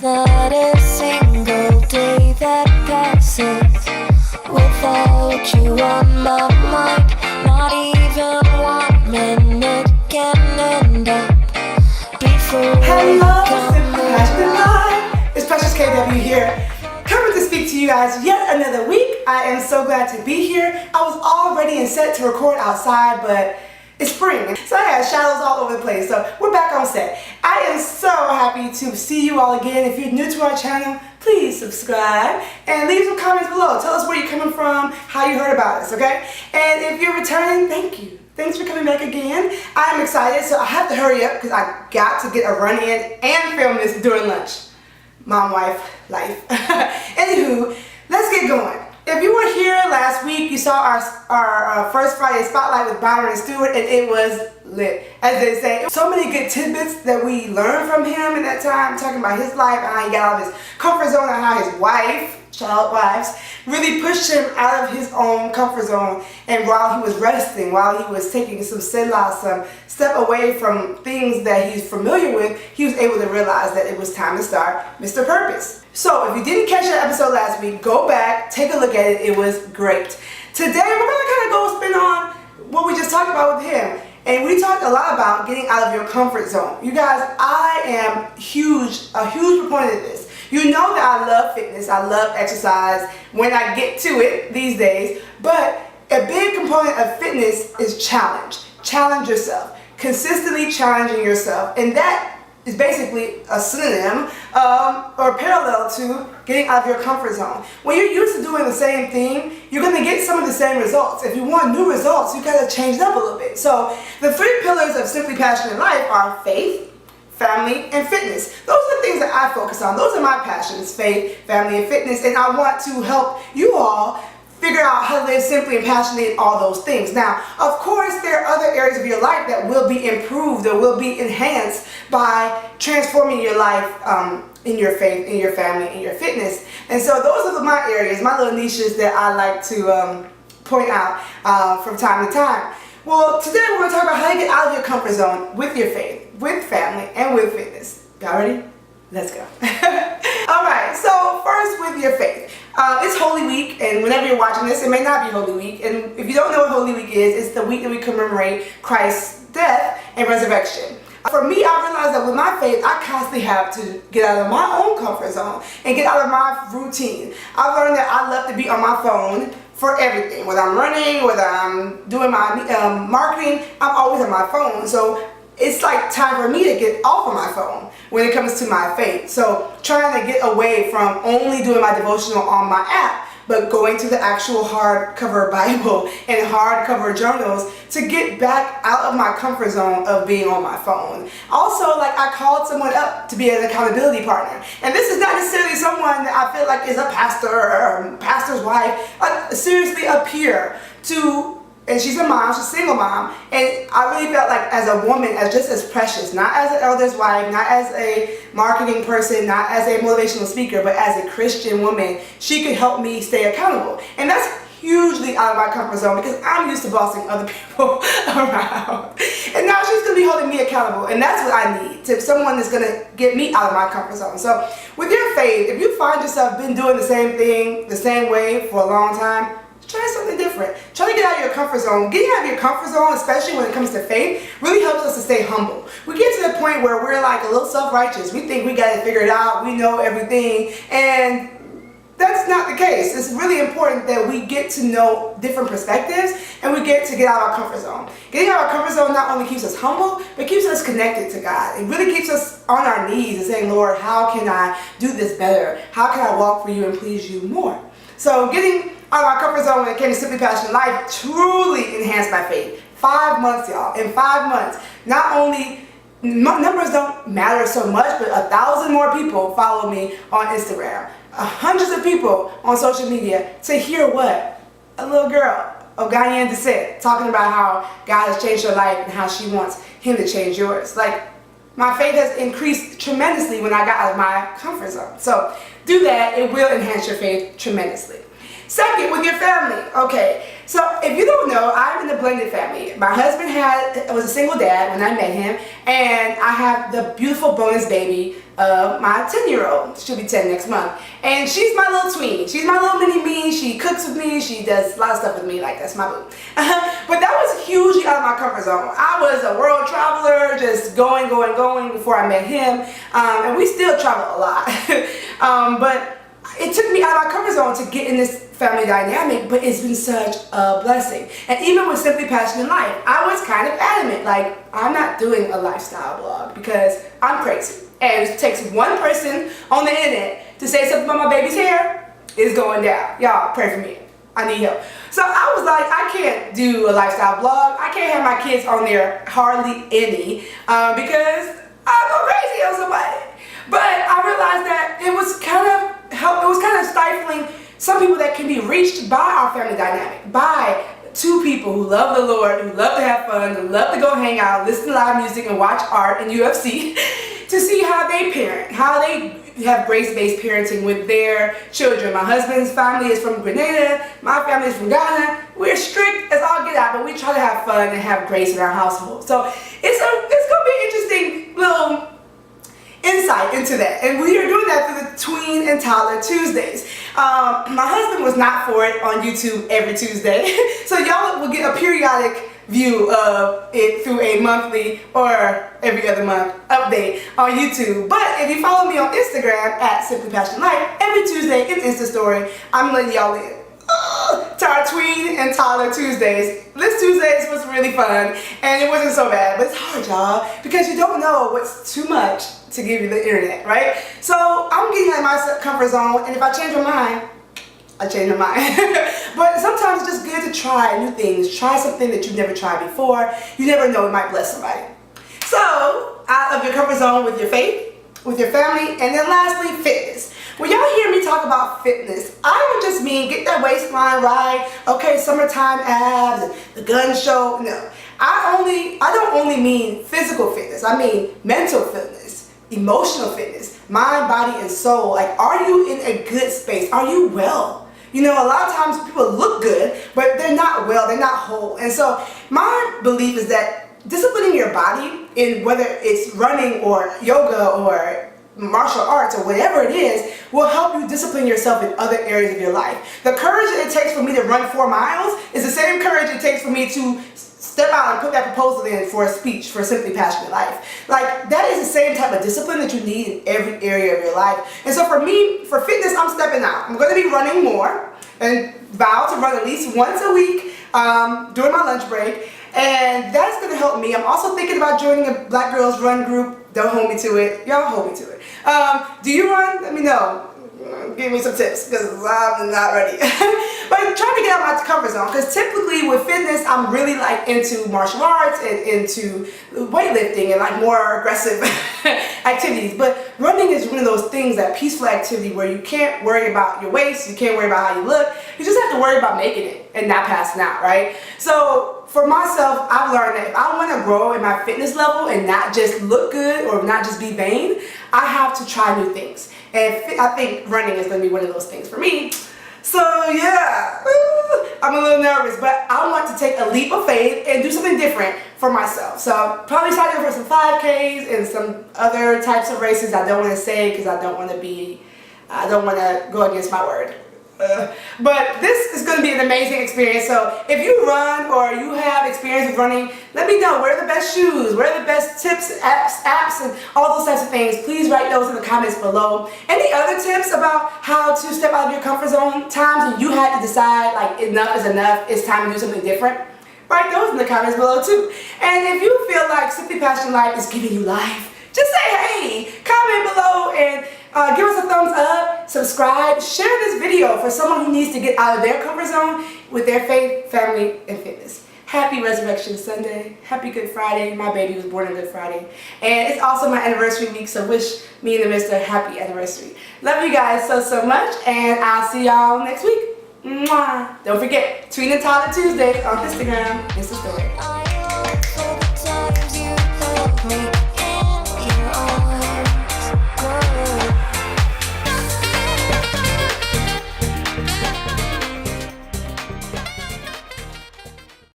not a single day that passes without you on my mind. Not even 1 minute can end up before Hello, you come Passionate around. Live. It's Precious KW here, coming to speak to you guys yet another week. I am so glad to be here. I was all ready and set to record outside, but it's spring, so I had shadows all over the place, so we're back on set. I am so happy to see you all again. If you're new to our channel, please subscribe and leave some comments below. Tell us where you're coming from, how you heard about us, okay? And if you're returning, thank you. Thanks for coming back again. I'm excited, so I have to hurry up because I got to get a run in and film this during lunch. Mom, wife, life. Anywho, let's get going. If you were here last week, you saw our First Friday Spotlight with Byron and Stewart, and it was lit, as they say. So many good tidbits that we learned from him in that time, talking about his life and how he got out of his comfort zone and how his wife, child wives, really pushed him out of his own comfort zone. And while he was resting, while he was taking some selah, some step away from things that he's familiar with, he was able to realize that it was time to start Mr. Purpose. So if you didn't catch that episode last week, go back, take a look at it. It was great. Today we're going to kind of go spin on what we just talked about with him. And we talked a lot about getting out of your comfort zone. You guys, I am a huge proponent of this. You know that I love fitness, I love exercise when I get to it these days, but a big component of fitness is challenge. Challenge yourself. Consistently challenging yourself. And that is basically a synonym or parallel to getting out of your comfort zone. When you're used to doing the same thing, you're going to get some of the same results. If you want new results, you got to change it up a little bit. So the 3 pillars of Simply Passionate Life are faith, family, and fitness. Those are the things that I focus on. Those are my passions, faith, family, and fitness. And I want to help you all figure out how to live simply and passionately in all those things. Now, of course, there are other areas of your life that will be improved or will be enhanced by transforming your life in your faith, in your family, in your fitness. And so those are my areas, my little niches that I like to point out from time to time. Well, today we're going to talk about how to get out of your comfort zone with your faith, with family, and with fitness. Y'all ready? Let's go. All right, so first with your faith. It's Holy Week, and whenever you're watching this, it may not be Holy Week. And if you don't know what Holy Week is, it's the week that we commemorate Christ's death and resurrection. For me, I realized that with my faith, I constantly have to get out of my own comfort zone and get out of my routine. I've learned that I love to be on my phone for everything. Whether I'm running, whether I'm doing my marketing, I'm always on my phone. So it's like time for me to get off of my phone when it comes to my faith. So trying to get away from only doing my devotional on my app, but going to the actual hardcover Bible and hardcover journals to get back out of my comfort zone of being on my phone. Also, like, I called someone up to be an accountability partner. And this is not necessarily someone that I feel like is a pastor or a pastor's wife, seriously a peer to. And she's a mom, she's a single mom, and I really felt like as a woman, as just as precious, not as an elder's wife, not as a marketing person, not as a motivational speaker, but as a Christian woman, she could help me stay accountable. And that's hugely out of my comfort zone because I'm used to bossing other people around. And now she's going to be holding me accountable, and that's what I need, to someone that's going to get me out of my comfort zone. So with your faith, if you find yourself been doing the same thing, the same way for a long time, try something different. Try to get out of your comfort zone. Getting out of your comfort zone, especially when it comes to faith, really helps us to stay humble. We get to the point where we're like a little self-righteous. We think we got it figured out. We know everything. And that's not the case. It's really important that we get to know different perspectives and we get out of our comfort zone. Getting out of our comfort zone not only keeps us humble, but keeps us connected to God. It really keeps us on our knees and saying, Lord, how can I do this better? How can I walk for you and please you more? So getting out of my comfort zone when it came to Simply Passionate Life truly enhanced my faith. 5 months, y'all. In 5 months, not only numbers don't matter so much, but 1,000 more people follow me on Instagram. Hundreds of people on social media to hear what? A little girl of Ghanaian descent talking about how God has changed her life and how she wants him to change yours. Like, my faith has increased tremendously when I got out of my comfort zone. So do that. It will enhance your faith tremendously. Second, with your family. Okay, so if you don't know, I'm in a blended family. My husband was a single dad when I met him, and I have the beautiful bonus baby of my 10-year-old. She'll be 10 next month. And she's my little tween. She's my little mini me. She cooks with me. She does a lot of stuff with me. Like, that's my boo. But that was hugely out of my comfort zone. I was a world traveler, just going before I met him. And we still travel a lot. But it took me out of my comfort zone to get in this family dynamic, but it's been such a blessing. And even with Simply Passionate Life, I was kind of adamant, like, I'm not doing a lifestyle blog because I'm crazy. And it takes one person on the internet to say something about my baby's hair, it's going down. Y'all, pray for me. I need help. So I was like, I can't do a lifestyle blog. I can't have my kids on there hardly any because I'll go crazy on somebody. But I realized that it was kind of stifling some people that can be reached by our family dynamic, by two people who love the Lord, who love to have fun, who love to go hang out, listen to live music, and watch art and UFC, to see how they parent, how they have grace-based parenting with their children. My husband's family is from Grenada, my family is from Ghana. We're strict as all get out, but we try to have fun and have grace in our household. So it's going to be an interesting little insight into that, and we are doing that through the Tween and Toddler Tuesdays. My husband was not for it on YouTube every Tuesday, so y'all will get a periodic view of it through a monthly or every other month update on YouTube. But if you follow me on Instagram at Simply Passionate Life, every Tuesday in Insta Story, I'm letting y'all in to our Tween and Toddler Tuesdays. This Tuesdays was really fun, and it wasn't so bad, but it's hard, y'all, because you don't know what's too much to give you the internet, right? So I'm getting out of my comfort zone, and if I change my mind, I change my mind. But sometimes it's just good to try new things. Try something that you've never tried before. You never know, it might bless somebody. So, out of your comfort zone with your faith, with your family, and then lastly, fitness. When y'all hear me talk about fitness, I don't just mean get that waistline right, okay, summertime abs, the gun show. No, I don't only mean physical fitness. I mean mental fitness, emotional fitness, mind, body, and soul. Like, are you in a good space? Are you well? You know, a lot of times people look good, but they're not well, they're not whole. And so my belief is that disciplining your body in whether it's running or yoga or martial arts or whatever it is will help you discipline yourself in other areas of your life. The courage that it takes for me to run 4 miles is the same courage it takes for me to step out and put that proposal in for a speech for Simply Passionate Life. Like, that is the same type of discipline that you need in every area of your life. And so for me, for fitness, I'm stepping out. I'm going to be running more and vow to run at least once a week during my lunch break. And that's going to help me. I'm also thinking about joining a Black Girls Run group. Don't hold me to it. Y'all hold me to it. Do you run? Let me know. Give me some tips because I'm not ready. But I'm trying to get out of my comfort zone because typically with fitness, I'm really like into martial arts and into weightlifting and like more aggressive activities. But running is one of those things, that peaceful activity where you can't worry about your waist, you can't worry about how you look. You just have to worry about making it and not passing out, right? So for myself, I've learned that if I want to grow in my fitness level and not just look good or not just be vain, I have to try new things. And I think running is going to be one of those things for me. So yeah, I'm a little nervous, but I want to take a leap of faith and do something different for myself. So probably sign up for some 5Ks and some other types of races I don't want to say because I don't want to go against my word. But this is going to be an amazing experience. So if you run or you have experience with running, let me know. Where are the best shoes? Where are the best tips, apps, and all those types of things? Please write those in the comments below. Any other tips about how to step out of your comfort zone? Times when you had to decide, like, enough is enough, it's time to do something different? Write those in the comments below too. And if you feel like Simply Passionate Life is giving you life, just say hey, comment below, and give us a thumbs up, subscribe, share this video for someone who needs to get out of their comfort zone with their faith, family, and fitness. Happy Resurrection Sunday. Happy Good Friday. My baby was born on Good Friday. And it's also my anniversary week, so wish me and the mister a happy anniversary. Love you guys so much, and I'll see y'all next week. Mwah. Don't forget, Tween and Toddler Tuesday on Instagram. Insta Story.